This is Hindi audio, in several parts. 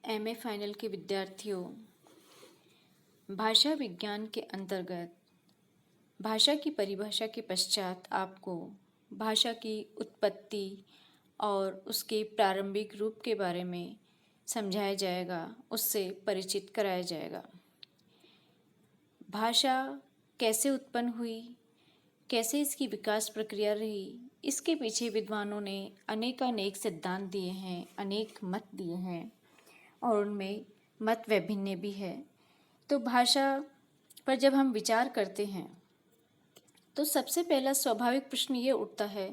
एमए फाइनल के विद्यार्थियों, भाषा विज्ञान के अंतर्गत भाषा की परिभाषा के पश्चात आपको भाषा की उत्पत्ति और उसके प्रारंभिक रूप के बारे में समझाया जाएगा, उससे परिचित कराया जाएगा। भाषा कैसे उत्पन्न हुई, कैसे इसकी विकास प्रक्रिया रही, इसके पीछे विद्वानों ने अनेकानेक सिद्धांत दिए हैं, अनेक मत दिए हैं और उनमें मत वैभिन्न भी है। तो भाषा पर जब हम विचार करते हैं तो सबसे पहला स्वाभाविक प्रश्न ये उठता है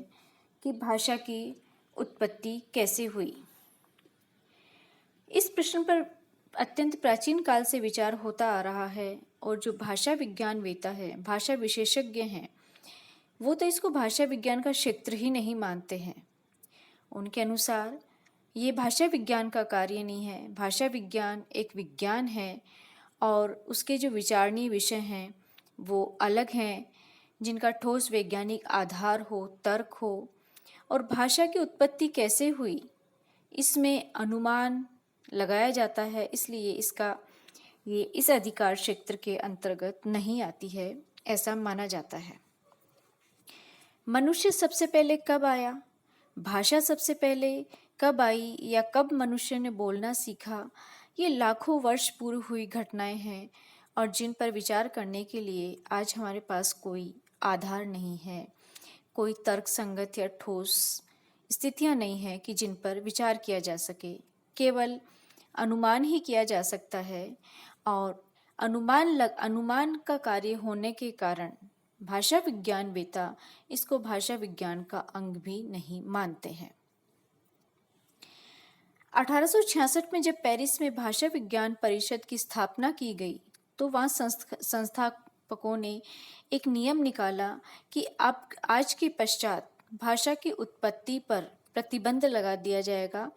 कि भाषा की उत्पत्ति कैसे हुई। इस प्रश्न पर अत्यंत प्राचीन काल से विचार होता आ रहा है और जो भाषा विज्ञान वेता है, भाषा विशेषज्ञ हैं, वो तो इसको भाषा विज्ञान का क्षेत्र ही नहीं मानते हैं। उनके अनुसार ये भाषा विज्ञान का कार्य नहीं है। भाषा विज्ञान एक विज्ञान है और उसके जो विचारणीय विषय हैं वो अलग हैं, जिनका ठोस वैज्ञानिक आधार हो, तर्क हो। और भाषा की उत्पत्ति कैसे हुई, इसमें अनुमान लगाया जाता है, इसलिए ये इस अधिकार क्षेत्र के अंतर्गत नहीं आती है, ऐसा माना जाता है। मनुष्य सबसे पहले कब आया, भाषा सबसे पहले कब आई या कब मनुष्य ने बोलना सीखा, ये लाखों वर्ष पूर्व हुई घटनाएं हैं और जिन पर विचार करने के लिए आज हमारे पास कोई आधार नहीं है, कोई तर्क संगत या ठोस स्थितियां नहीं है कि जिन पर विचार किया जा सके। केवल अनुमान ही किया जा सकता है और अनुमान का कार्य होने के कारण भाषा विज्ञान वेता इसको भाषा विज्ञान का अंग भी नहीं मानते हैं। 1866 में जब पेरिस में भाषा विज्ञान परिषद की स्थापना की गई तो वहाँ संस्थापकों ने एक नियम निकाला कि अब आज के पश्चात भाषा की उत्पत्ति पर प्रतिबंध लगा दिया जाएगा।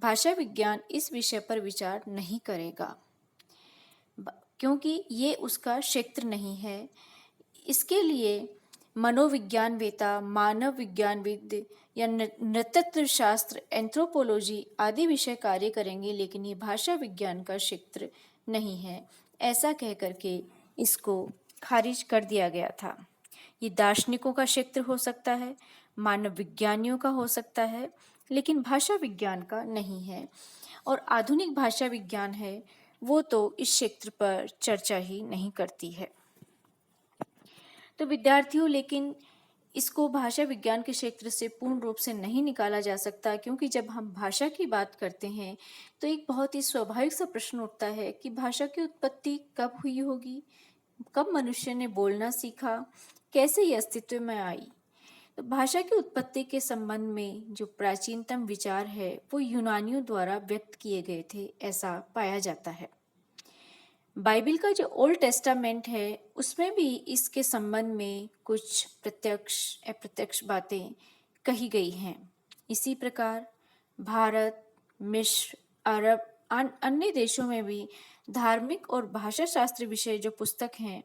भाषा विज्ञान इस विषय पर विचार नहीं करेगा क्योंकि ये उसका क्षेत्र नहीं है। इसके लिए मनोविज्ञान वेता, मानव विज्ञानविद या नृतत्व शास्त्र, एंथ्रोपोलॉजी आदि विषय कार्य करेंगे, लेकिन ये भाषा विज्ञान का क्षेत्र नहीं है। ऐसा कह करके इसको खारिज कर दिया गया था। ये दार्शनिकों का क्षेत्र हो सकता है, मानव विज्ञानियों का हो सकता है, लेकिन भाषा विज्ञान का नहीं है। और आधुनिक भाषा विज्ञान है वो तो इस क्षेत्र पर चर्चा ही नहीं करती है। तो विद्यार्थियों, लेकिन इसको भाषा विज्ञान के क्षेत्र से पूर्ण रूप से नहीं निकाला जा सकता, क्योंकि जब हम भाषा की बात करते हैं तो एक बहुत ही स्वाभाविक सा प्रश्न उठता है कि भाषा की उत्पत्ति कब हुई होगी, कब मनुष्य ने बोलना सीखा, कैसे ये अस्तित्व में आई। तो भाषा की उत्पत्ति के संबंध में जो प्राचीनतम विचार है वो यूनानियों द्वारा व्यक्त किए गए थे, ऐसा पाया जाता है। बाइबल का जो ओल्ड टेस्टामेंट है उसमें भी इसके संबंध में कुछ प्रत्यक्ष अप्रत्यक्ष बातें कही गई हैं। इसी प्रकार भारत, मिस्र, अरब, अन्य देशों में भी धार्मिक और भाषा शास्त्र विषय जो पुस्तक हैं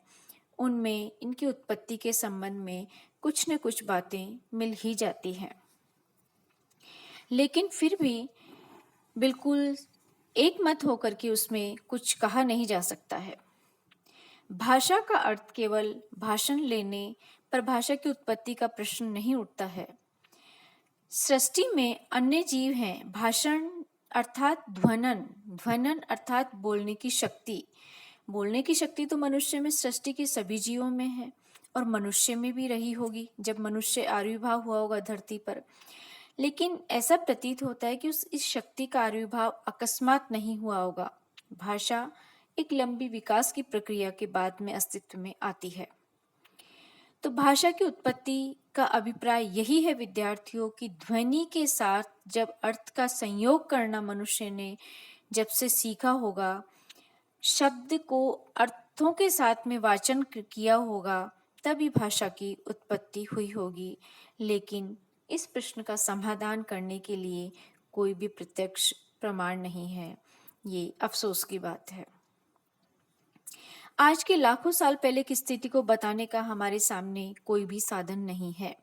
उनमें इनकी उत्पत्ति के संबंध में कुछ न कुछ बातें मिल ही जाती हैं। लेकिन फिर भी बिल्कुल एक मत होकर के उसमें कुछ कहा नहीं जा सकता है। भाषा का अर्थ केवल भाषण लेने पर भाषा की उत्पत्ति का प्रश्न नहीं उठता है। सृष्टि में अन्य जीव हैं। भाषण अर्थात ध्वनन अर्थात बोलने की शक्ति। बोलने की शक्ति तो मनुष्य में, सृष्टि के सभी जीवों में है और मनुष्य में भी रही होगी जब मनुष्य आविर्भाव हुआ होगा धरती पर। लेकिन ऐसा प्रतीत होता है कि इस शक्ति का आविर्भाव अकस्मात नहीं हुआ होगा। भाषा एक लंबी विकास की प्रक्रिया के बाद में अस्तित्व में आती है। तो भाषा की उत्पत्ति का अभिप्राय यही है विद्यार्थियों कि ध्वनि के साथ जब अर्थ का संयोग करना मनुष्य ने जब से सीखा होगा, शब्द को अर्थों के साथ में वाचन किया होगा, तभी भाषा की उत्पत्ति हुई होगी। लेकिन इस प्रश्न का समाधान करने के लिए कोई भी प्रत्यक्ष प्रमाण नहीं है। ये अफसोस की बात है। आज के लाखों साल पहले की स्थिति को बताने का हमारे सामने कोई भी साधन नहीं है।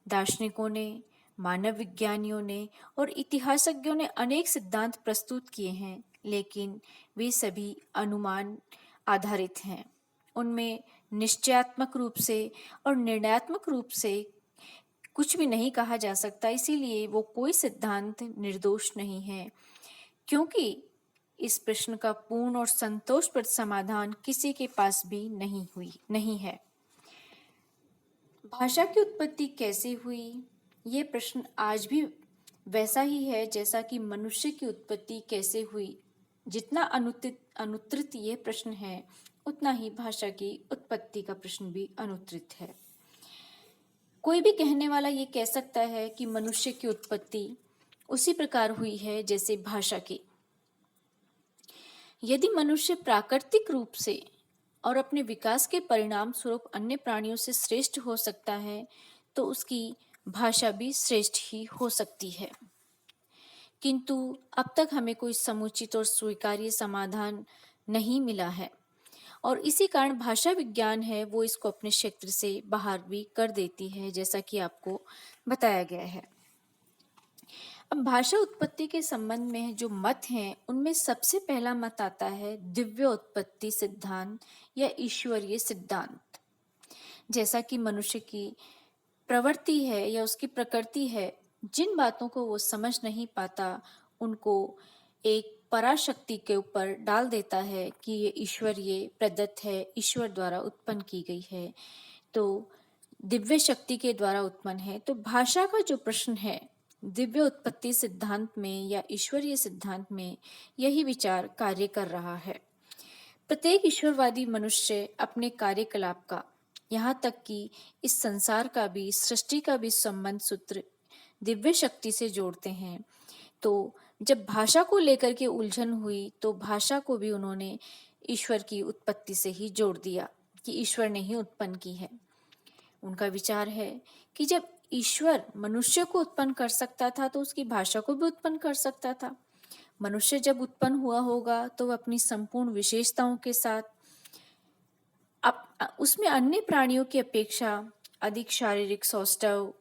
दार्शनिकों ने मानव विज्ञानियों ने और इतिहासज्ञों ने अनेक सिद्धांत प्रस्तुत किए हैं, लेकिन वे सभी अनुमान आधारित हैं। उनमें निश्चयात्मक रूप से और निर्णयात्मक रूप से कुछ भी नहीं कहा जा सकता, इसीलिए वो कोई सिद्धांत निर्दोष नहीं है, क्योंकि इस प्रश्न का पूर्ण और संतोषप्रद समाधान किसी के पास भी नहीं है। भाषा की उत्पत्ति कैसे हुई? ये प्रश्न आज भी वैसा ही है जैसा कि मनुष्य की उत्पत्ति कैसे हुई। जितना अनुत्तरित ये प्रश्न है, उतना ही भाषा की उत्पत्ति का प्रश्न भी अनुत्तरित है। कोई भी कहने वाला ये कह सकता है कि मनुष्य की उत्पत्ति उसी प्रकार हुई है जैसे भाषा की। यदि मनुष्य प्राकृतिक रूप से और अपने विकास के परिणाम स्वरूप अन्य प्राणियों से श्रेष्ठ हो सकता है, तो उसकी भाषा भी श्रेष्ठ ही हो सकती है। किंतु अब तक हमें कोई समुचित और स्वीकार्य समाधान नहीं मिला है, और इसी कारण भाषा विज्ञान है वो इसको अपने क्षेत्र से बाहर भी कर देती है, जैसा कि आपको बताया गया है। अब भाषा उत्पत्ति के संबंध में जो मत हैं, उनमें सबसे पहला मत आता है दिव्य उत्पत्ति सिद्धांत या ईश्वरीय सिद्धांत। जैसा कि मनुष्य की प्रवृत्ति है या उसकी प्रकृति है, जिन बातों को वो समझ नहीं पाता, उनको एक पराशक्ति के ऊपर डाल देता है कि ये ईश्वरीय प्रदत्त है, ईश्वर द्वारा उत्पन्न की गई है, तो दिव्य शक्ति के द्वारा उत्पन्न है। तो भाषा का जो प्रश्न है, दिव्य उत्पत्ति सिद्धांत में या ईश्वरीय सिद्धांत में यही विचार कार्य कर रहा है। प्रत्येक ईश्वरवादी मनुष्य अपने कार्यकलाप का, यहाँ तक कि इस संसार का भी, सृष्टि का भी संबंध सूत्र दिव्य शक्ति से जोड़ते हैं। तो जब भाषा को लेकर के उलझन हुई, तो भाषा को भी उन्होंने ईश्वर की उत्पत्ति से ही जोड़ दिया कि ईश्वर ने ही उत्पन्न की है। उनका विचार है कि जब ईश्वर मनुष्य को उत्पन्न कर सकता था, तो उसकी भाषा को भी उत्पन्न कर सकता था। मनुष्य जब उत्पन्न हुआ होगा, तो वह अपनी संपूर्ण विशेषताओं के साथ उसमें अन्य प्राणियों की अपेक्षा अधिक शारीरिक सौष्ठव,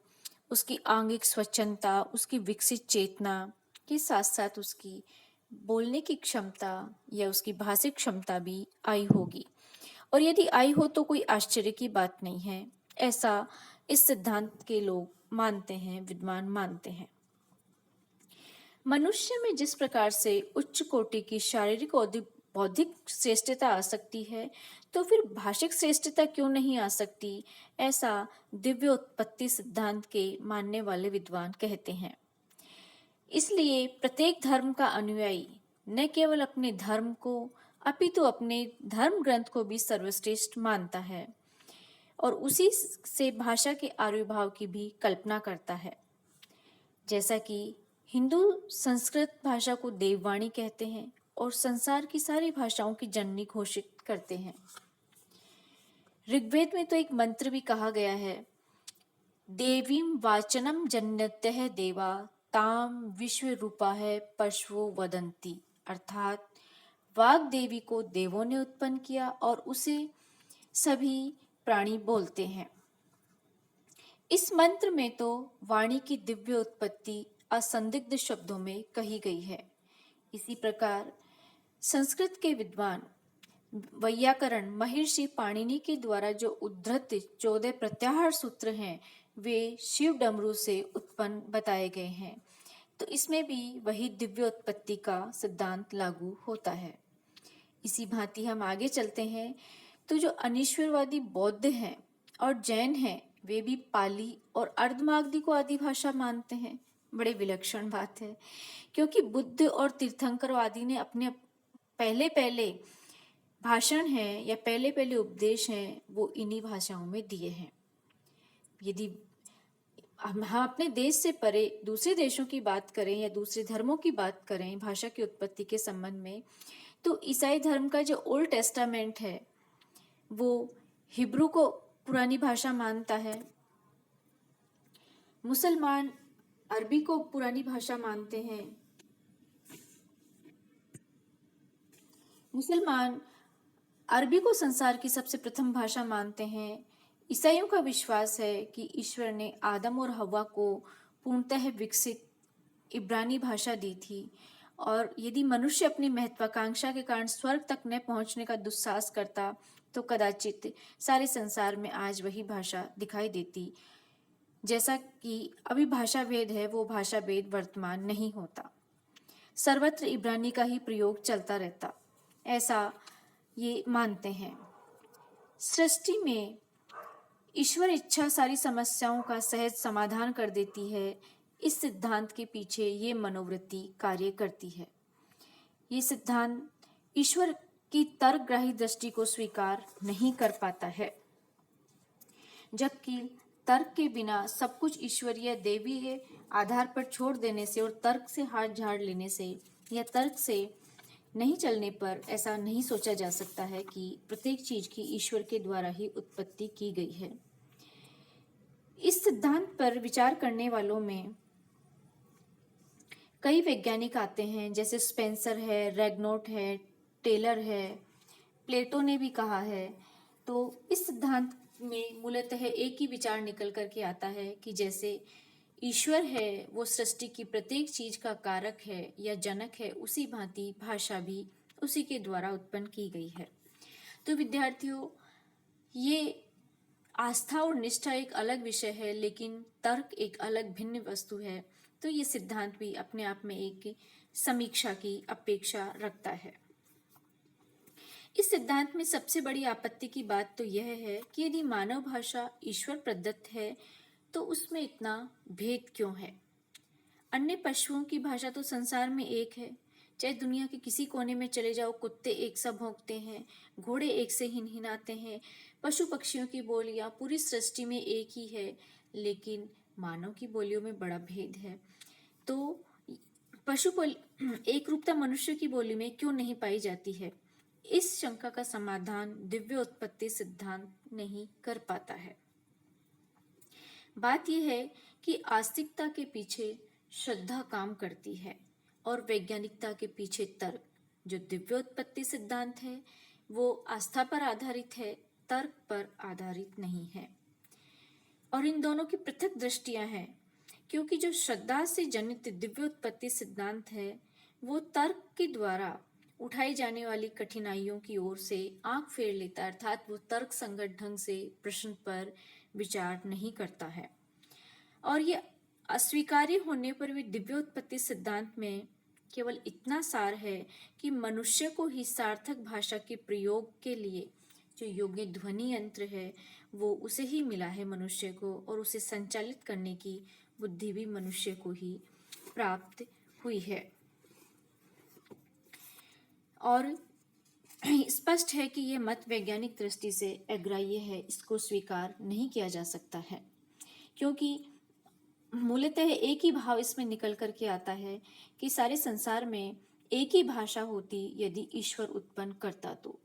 उसकी आंगिक स्वच्छंदता, उसकी विकसित चेतना के साथ साथ उसकी बोलने की क्षमता या उसकी भाषिक क्षमता भी आई होगी। और यदि आई हो तो कोई आश्चर्य की बात नहीं है, ऐसा इस सिद्धांत के लोग मानते हैं, विद्वान मानते हैं। मनुष्य में जिस प्रकार से उच्च कोटि की शारीरिक और बौद्धिक श्रेष्ठता आ सकती है, तो फिर भाषिक श्रेष्ठता क्यों नहीं आ सकती, ऐसा दिव्य उत्पत्ति सिद्धांत के मानने वाले विद्वान कहते हैं। इसलिए प्रत्येक धर्म का अनुयायी न केवल अपने धर्म को, अपितु अपने धर्म ग्रंथ को भी सर्वश्रेष्ठ मानता है और उसी से भाषा के आविर्भाव की भी कल्पना करता है। जैसा कि हिंदू संस्कृत भाषा को देववाणी कहते हैं और संसार की सारी भाषाओं की जननी घोषित करते हैं। ऋग्वेद में तो एक मंत्र भी कहा गया है, देवीं वाचनम जन्यत्यः देवा ताम विश्व रूपा है पशवो वदंती, अर्थात वाग देवी को देवों ने उत्पन्न किया और उसे सभी प्राणी बोलते हैं। इस मंत्र में तो वाणी की दिव्य उत्पत्ति असंदिग्ध शब्दों में कही गई है। इसी प्रकार संस्कृत के विद्वान वैयाकरण महर्षि पाणिनि के द्वारा जो उद्धृत 14 प्रत्याहार सूत्र हैं, वे शिव डमरू से उत्पन्न बताए गए हैं। तो इसमें भी वही दिव्य उत्पत्ति का सिद्धांत लागू होता है। इसी भांति हम आगे चलते हैं, तो जो अनीश्वरवादी बौद्ध हैं और जैन हैं, वे भी पाली और अर्धमागधी को आदि भाषा मानते हैं। बड़े विलक्षण बात है, क्योंकि बुद्ध और तीर्थंकरवादी ने अपने पहले भाषण हैं या पहले उपदेश हैं, वो इन्हीं भाषाओं में दिए हैं। यदि हम अपने देश से परे दूसरे देशों की बात करें या दूसरे धर्मों की बात करें भाषा की उत्पत्ति के संबंध में, तो ईसाई धर्म का जो ओल्ड टेस्टामेंट है, वो हिब्रू को पुरानी भाषा मानता है। मुसलमान अरबी को पुरानी भाषा मानते हैं। मुसलमान अरबी को संसार की सबसे प्रथम भाषा मानते हैं। ईसाइयों का विश्वास है कि ईश्वर ने आदम और हव्वा को पूर्णतः विकसित इब्रानी भाषा दी थी, और यदि मनुष्य अपनी महत्वाकांक्षा के कारण स्वर्ग तक न पहुंचने का दुस्साहस करता तो कदाचित सारे संसार में आज वही भाषा दिखाई देती। जैसा कि अभी भाषा भेद है, वो भाषा भेद वर्तमान नहीं होता। सर्वत्र इब्रानी का ही प्रयोग चलता रहता, ऐसा ये मानते हैं। सृष्टि में ईश्वर इच्छा सारी समस्याओं का सहज समाधान कर देती है। इस सिद्धांत के पीछे ये मनोवृत्ति कार्य करती है। ये सिद्धांत ईश्वर की तर्कग्राही दृष्टि को स्वीकार नहीं कर पाता है, जबकि तर्क के बिना सब कुछ ईश्वरीय दैवीय आधार पर छोड़ देने से और तर्क से हाथ झाड़ लेने से या तर्क से नहीं चलने पर ऐसा नहीं सोचा जा सकता है कि प्रत्येक चीज की ईश्वर के द्वारा ही उत्पत्ति की गई है। इस सिद्धांत पर विचार करने वालों में कई वैज्ञानिक आते हैं, जैसे स्पेंसर है, रैगनॉट है, टेलर है, प्लेटो ने भी कहा है। तो इस सिद्धांत में मूलतः एक ही विचार निकल करके आता है कि जैसे ईश्वर है वो सृष्टि की प्रत्येक चीज का कारक है या जनक है, उसी भांति भाषा भी उसी के द्वारा उत्पन्न की गई है। तो विद्यार्थियों, ये आस्था और निष्ठा एक अलग विषय है, लेकिन तर्क एक अलग भिन्न वस्तु है। तो ये सिद्धांत भी अपने आप में एक समीक्षा की अपेक्षा रखता है। इस सिद्धांत में सबसे बड़ी आपत्ति की बात तो यह है कि यदि मानव भाषा ईश्वर प्रदत्त है तो उसमें इतना भेद क्यों है। अन्य पशुओं की भाषा तो संसार में एक है, चाहे दुनिया के किसी कोने में चले जाओ, कुत्ते एक सा भौंकते हैं, घोड़े एक से हिनहिनाते हैं, पशु पक्षियों की बोलियां पूरी सृष्टि में एक ही है, लेकिन मानव की बोलियों में बड़ा भेद है। तो एक रूपता मनुष्य की बोली में क्यों नहीं पाई जाती है? इस शंका का समाधान दिव्य उत्पत्ति सिद्धांत नहीं कर पाता है। बात यह है कि आस्तिकता के पीछे श्रद्धा काम करती है और वैज्ञानिकता के पीछे तर्क। जो दिव्योत्पत्ति सिद्धांत है वो आस्था पर आधारित है, तर्क पर आधारित नहीं है। और इन दोनों की पृथक दृष्टियां हैं, क्योंकि जो श्रद्धा से जनित दिव्योत्पत्ति सिद्धांत है वो तर्क के द्वारा उठाई जाने वाली कठिनाइयों की ओर से आंख फेर लेता, अर्थात वो तर्क संगत ढंग से प्रश्न पर विचार नहीं करता है। और ये अस्वीकार्य होने पर भी दिव्योत्पत्ति सिद्धांत में केवल इतना सार है कि मनुष्य को ही सार्थक भाषा के प्रयोग के लिए जो योग्य ध्वनि यंत्र है वो उसे ही मिला है मनुष्य को, और उसे संचालित करने की बुद्धि भी मनुष्य को ही प्राप्त हुई है। और स्पष्ट है कि यह मत वैज्ञानिक दृष्टि से अग्राह्य है, इसको स्वीकार नहीं किया जा सकता है, क्योंकि मूलतः एक ही भाव इसमें निकल करके आता है कि सारे संसार में एक ही भाषा होती यदि ईश्वर उत्पन्न करता तो।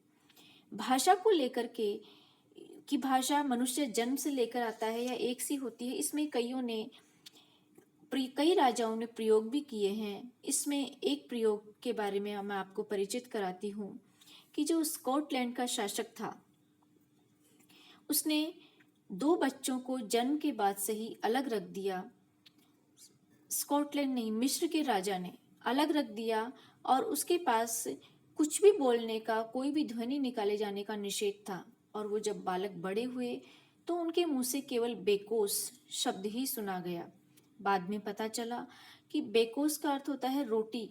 भाषा को लेकर के कि भाषा मनुष्य जन्म से लेकर आता है या एक सी होती है, इसमें कई राजाओं ने प्रयोग भी किए हैं। इसमें एक प्रयोग के बारे में मैं आपको परिचित कराती हूँ कि जो स्कॉटलैंड का शासक था उसने 2 बच्चों को जन्म के बाद से ही अलग रख दिया। स्कॉटलैंड नहीं, मिस्र के राजा ने अलग रख दिया, और उसके पास कुछ भी बोलने का, कोई भी ध्वनि निकाले जाने का निषेध था। और वो जब बालक बड़े हुए तो उनके मुंह से केवल बेकोस शब्द ही सुना गया। बाद में पता चला कि बेकोस का अर्थ होता है रोटी।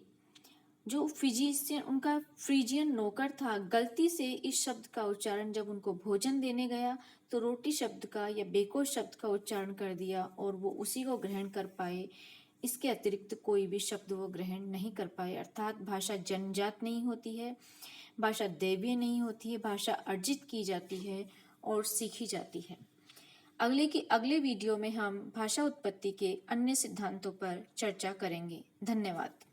जो उनका फ्रीजियन नौकर था, गलती से इस शब्द का उच्चारण जब उनको भोजन देने गया तो रोटी शब्द का या बेकोस शब्द का उच्चारण कर दिया, और वो उसी को ग्रहण कर पाए। इसके अतिरिक्त कोई भी शब्द वो ग्रहण नहीं कर पाए। अर्थात भाषा जन्मजात नहीं होती है, भाषा दैवीय नहीं होती है, भाषा अर्जित की जाती है और सीखी जाती है। अगले वीडियो में हम भाषा उत्पत्ति के अन्य सिद्धांतों पर चर्चा करेंगे। धन्यवाद।